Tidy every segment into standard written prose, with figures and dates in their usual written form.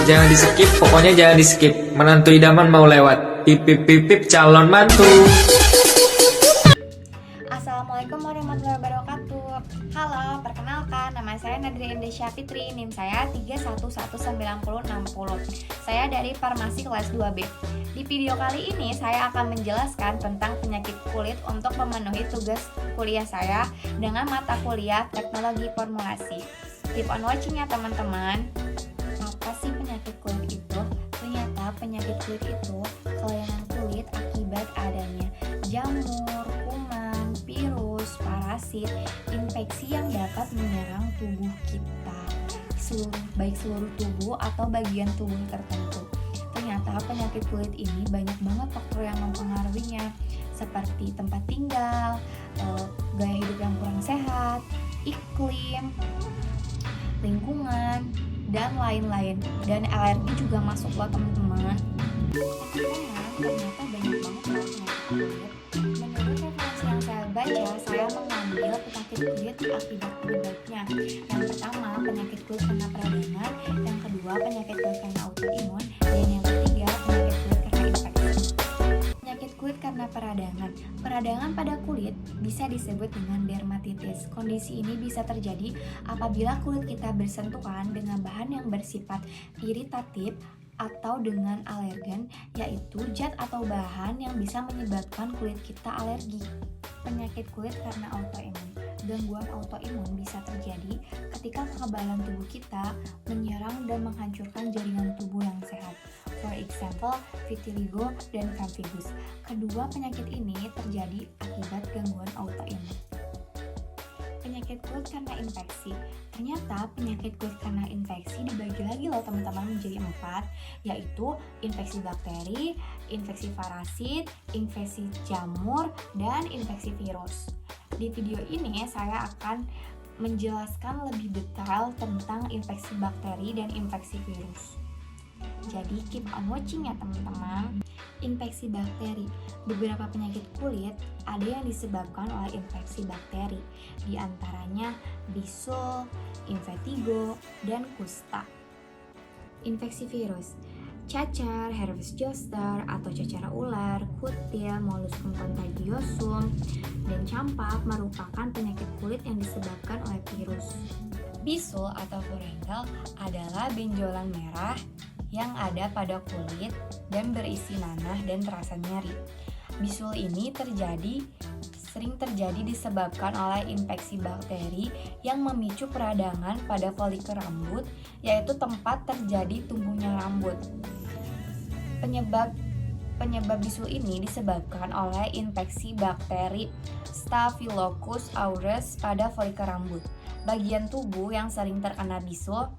jangan di skip, pokoknya jangan di skip. Menantu idaman mau lewat. Pip pip pip pip calon mantu. Assalamualaikum warahmatullahi wabarakatuh. Halo, perkenalkan nama saya Nadria Indesya Fitri, NIM saya 31190060. Saya dari Farmasi kelas 2B. Di video kali ini saya akan menjelaskan tentang penyakit kulit untuk memenuhi tugas kuliah saya dengan mata kuliah Teknologi Formulasi. Keep on watching ya teman-teman. Apa sih penyakit kulit itu? Ternyata penyakit kulit itu kelainan kulit akibat adanya jamur, kuman, virus, parasit, infeksi yang dapat menyerang tubuh kita, baik seluruh tubuh atau bagian tubuh tertentu. Ternyata penyakit kulit ini banyak banget faktor yang mempengaruhinya, seperti tempat tinggal, gaya hidup yang kurang sehat, iklim, lingkungan, dan lain-lain. Dan alergi juga masuk loh teman-teman. Ternyata banyak banget penyakit kulit. Menurut referensi yang saya baca, saya mengambil penyakit kulit akibat penyebabnya. Yang pertama, penyakit kulit karena peradangan. Yang kedua, penyakit kulit karena autoimun. Dan yang ketiga, penyakit kulit karena infeksi. Penyakit kulit karena peradangan. Peradangan pada kulit bisa disebut dengan dermatitis. Kondisi ini bisa terjadi apabila kulit kita bersentuhan dengan bahan yang bersifat iritatif atau dengan alergen, yaitu zat atau bahan yang bisa menyebabkan kulit kita alergi. Penyakit kulit karena autoimun. Gangguan autoimun bisa terjadi ketika kekebalan tubuh kita menyerang dan menghancurkan jaringan tubuh yang sehat. For example, vitiligo dan pemphigus. Kedua penyakit ini terjadi akibat gangguan autoimun. Penyakit kulit karena infeksi. Ternyata penyakit kulit karena infeksi dibagi lagi loh teman-teman menjadi 4, yaitu infeksi bakteri, infeksi parasit, infeksi jamur, dan infeksi virus. Di video ini saya akan menjelaskan lebih detail tentang infeksi bakteri dan infeksi virus. Jadi keep on watching ya teman-teman. Infeksi bakteri. Beberapa penyakit kulit ada yang disebabkan oleh infeksi bakteri, di antaranya bisul, impetigo, dan kusta. Infeksi virus. Cacar, herpes zoster atau cacar ular, kutil, molluscum contagiosum, dan campak merupakan penyakit kulit yang disebabkan oleh virus. Bisul atau furunkel adalah benjolan merah yang ada pada kulit dan berisi nanah dan terasa nyeri. Bisul ini sering terjadi disebabkan oleh infeksi bakteri yang memicu peradangan pada folikel rambut, yaitu tempat terjadi tumbuhnya rambut. Penyebab bisul ini disebabkan oleh infeksi bakteri Staphylococcus aureus pada folikel rambut. Bagian tubuh yang sering terkena bisul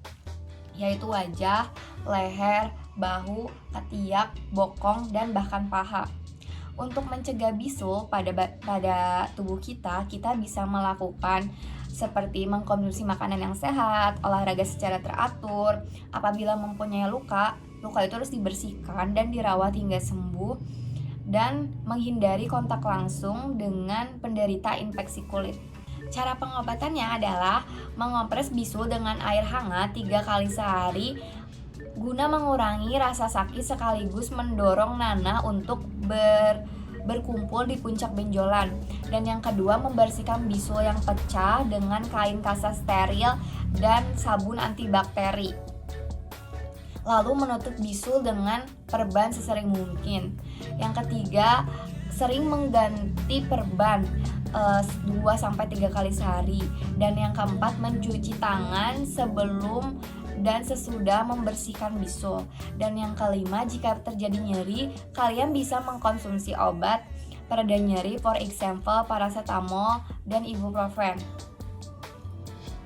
yaitu wajah, leher, bahu, ketiak, bokong, dan bahkan paha. Untuk mencegah bisul pada tubuh kita bisa melakukan seperti mengkonsumsi makanan yang sehat, olahraga secara teratur. Apabila mempunyai luka itu harus dibersihkan dan dirawat hingga sembuh, dan menghindari kontak langsung dengan penderita infeksi kulit. Cara pengobatannya adalah mengompres bisul dengan air hangat 3 kali sehari guna mengurangi rasa sakit sekaligus mendorong nanah untuk berkumpul di puncak benjolan. Dan yang kedua, membersihkan bisul yang pecah dengan kain kasa steril dan sabun antibakteri. Lalu menutup bisul dengan perban sesering mungkin. Yang ketiga, sering mengganti perban 2-3 kali sehari. Dan yang keempat, mencuci tangan sebelum dan sesudah membersihkan bisul. Dan yang kelima, jika terjadi nyeri, kalian bisa mengkonsumsi obat pereda nyeri, for example paracetamol dan ibuprofen.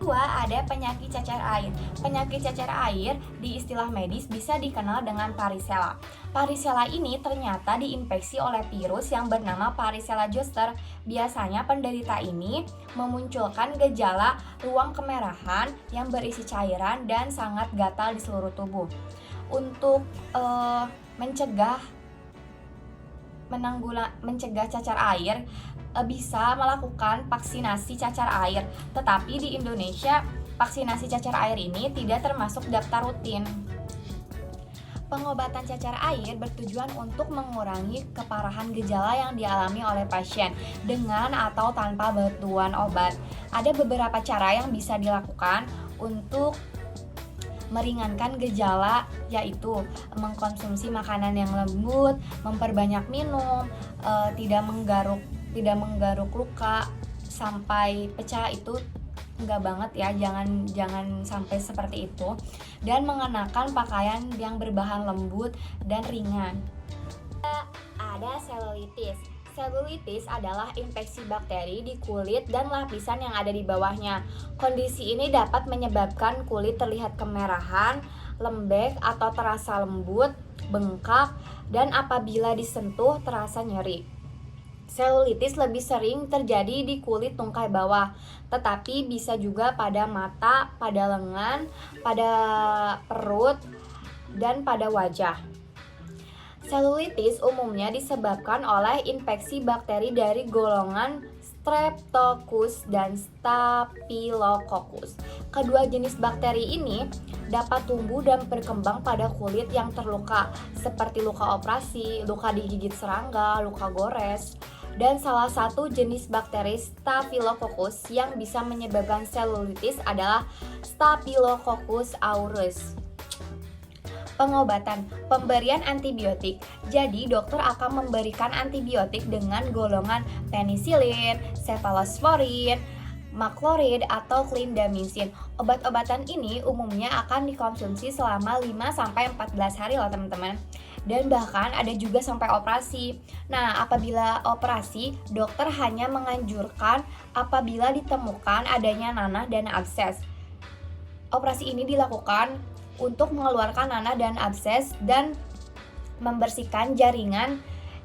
Kedua, ada penyakit cacar air. Penyakit cacar air di istilah medis bisa dikenal dengan varicella. Varicella ini ternyata diinfeksi oleh virus yang bernama Varicella zoster. Biasanya penderita ini memunculkan gejala ruang kemerahan yang berisi cairan dan sangat gatal di seluruh tubuh. Untuk mencegah cacar air, bisa melakukan vaksinasi cacar air. Tetapi di Indonesia, vaksinasi cacar air ini tidak termasuk daftar rutin. Pengobatan cacar air bertujuan untuk mengurangi keparahan gejala yang dialami oleh pasien dengan atau tanpa bantuan obat. Ada beberapa cara yang bisa dilakukan untuk meringankan gejala, yaitu mengkonsumsi makanan yang lembut, memperbanyak minum, tidak menggaruk luka sampai pecah, itu enggak banget ya, jangan sampai seperti itu, dan mengenakan pakaian yang berbahan lembut dan ringan. Ada selulitis. Selulitis adalah infeksi bakteri di kulit dan lapisan yang ada di bawahnya. Kondisi ini dapat menyebabkan kulit terlihat kemerahan, lembek atau terasa lembut, bengkak, dan apabila disentuh terasa nyeri. Selulitis lebih sering terjadi di kulit tungkai bawah, tetapi bisa juga pada mata, pada lengan, pada perut, dan pada wajah. Selulitis umumnya disebabkan oleh infeksi bakteri dari golongan Streptococcus dan Staphylococcus. Kedua jenis bakteri ini dapat tumbuh dan berkembang pada kulit yang terluka, seperti luka operasi, luka digigit serangga, luka gores. Dan salah satu jenis bakteri Staphylococcus yang bisa menyebabkan selulitis adalah Staphylococcus aureus. Pengobatan, pemberian antibiotik. Jadi dokter akan memberikan antibiotik dengan golongan penisilin, cephalosporin, maklorid atau clindamycin. Obat-obatan ini umumnya akan dikonsumsi selama 5-14 hari loh teman-teman. Dan bahkan ada juga sampai operasi. Nah, apabila operasi, dokter hanya menganjurkan apabila ditemukan adanya nanah dan abses. Operasi ini dilakukan untuk mengeluarkan nanah dan abses dan membersihkan jaringan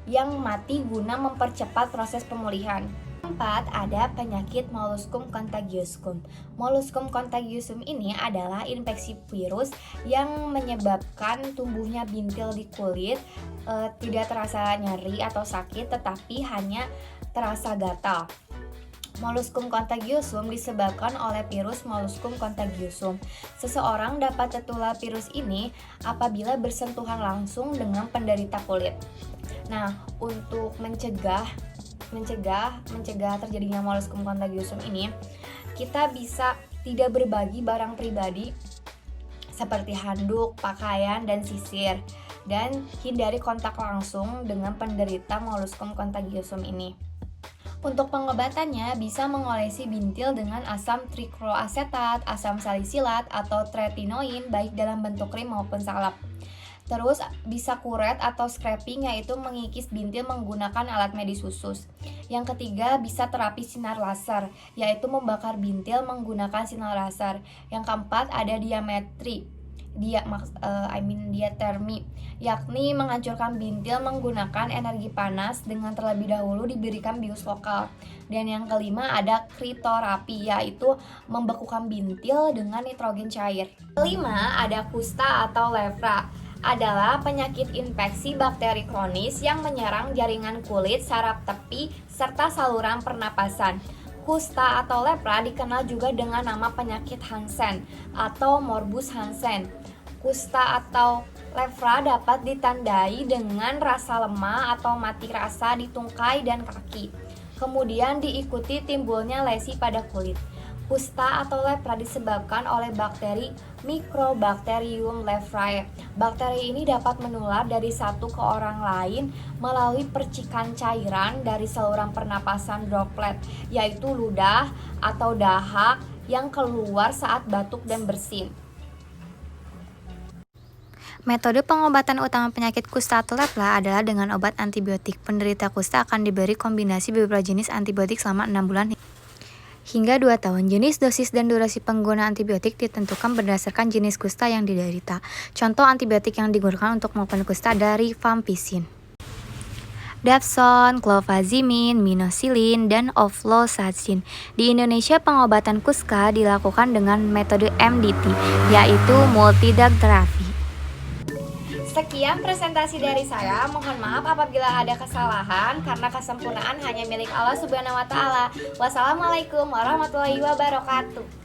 yang mati guna mempercepat proses pemulihan. 4. Ada penyakit molluscum contagiosum. Molluscum contagiosum ini adalah infeksi virus yang menyebabkan tumbuhnya bintil di kulit, tidak terasa nyeri atau sakit, tetapi hanya terasa gatal. Molluscum contagiosum disebabkan oleh virus Molluscum contagiosum. Seseorang dapat tertular virus ini apabila bersentuhan langsung dengan penderita kulit. Nah, untuk mencegah terjadinya molluscum contagiosum ini, kita bisa tidak berbagi barang pribadi seperti handuk, pakaian, dan sisir, dan hindari kontak langsung dengan penderita molluscum contagiosum ini. Untuk pengobatannya bisa mengolesi bintil dengan asam trikloasetat, asam salisilat, atau tretinoin baik dalam bentuk krim maupun salep. Terus bisa kuret atau scraping, yaitu mengikis bintil menggunakan alat medis khusus. Yang ketiga bisa terapi sinar laser, yaitu membakar bintil menggunakan sinar laser. Yang keempat ada diatermi, yakni menghancurkan bintil menggunakan energi panas dengan terlebih dahulu diberikan bius lokal. Dan yang kelima ada kritoterapi, yaitu membekukan bintil dengan nitrogen cair. Kelima ada kusta atau lepra, adalah penyakit infeksi bakteri kronis yang menyerang jaringan kulit, saraf tepi, serta saluran pernapasan. Kusta atau lepra dikenal juga dengan nama penyakit Hansen atau morbus Hansen. Kusta atau lepra dapat ditandai dengan rasa lemah atau mati rasa di tungkai dan kaki. Kemudian diikuti timbulnya lesi pada kulit. Kusta atau lepra disebabkan oleh bakteri Mycobacterium leprae. Bakteri ini dapat menular dari satu ke orang lain melalui percikan cairan dari saluran pernapasan droplet, yaitu ludah atau dahak yang keluar saat batuk dan bersin. Metode pengobatan utama penyakit kusta atau lepra adalah dengan obat antibiotik. Penderita kusta akan diberi kombinasi beberapa jenis antibiotik selama 6 bulan hingga 2 tahun. Jenis, dosis, dan durasi penggunaan antibiotik ditentukan berdasarkan jenis kusta yang diderita. Contoh antibiotik yang digunakan untuk melakukan kusta dari rifampicin, Dapsone, clofazimine, minoxidil, dan ofloxacin. Di Indonesia, pengobatan kusta dilakukan dengan metode MDT, yaitu multi-drug therapy. Sekian presentasi dari saya. Mohon maaf apabila ada kesalahan, karena kesempurnaan hanya milik Allah Subhanahu wa Ta'ala. Wassalamualaikum warahmatullahi wabarakatuh.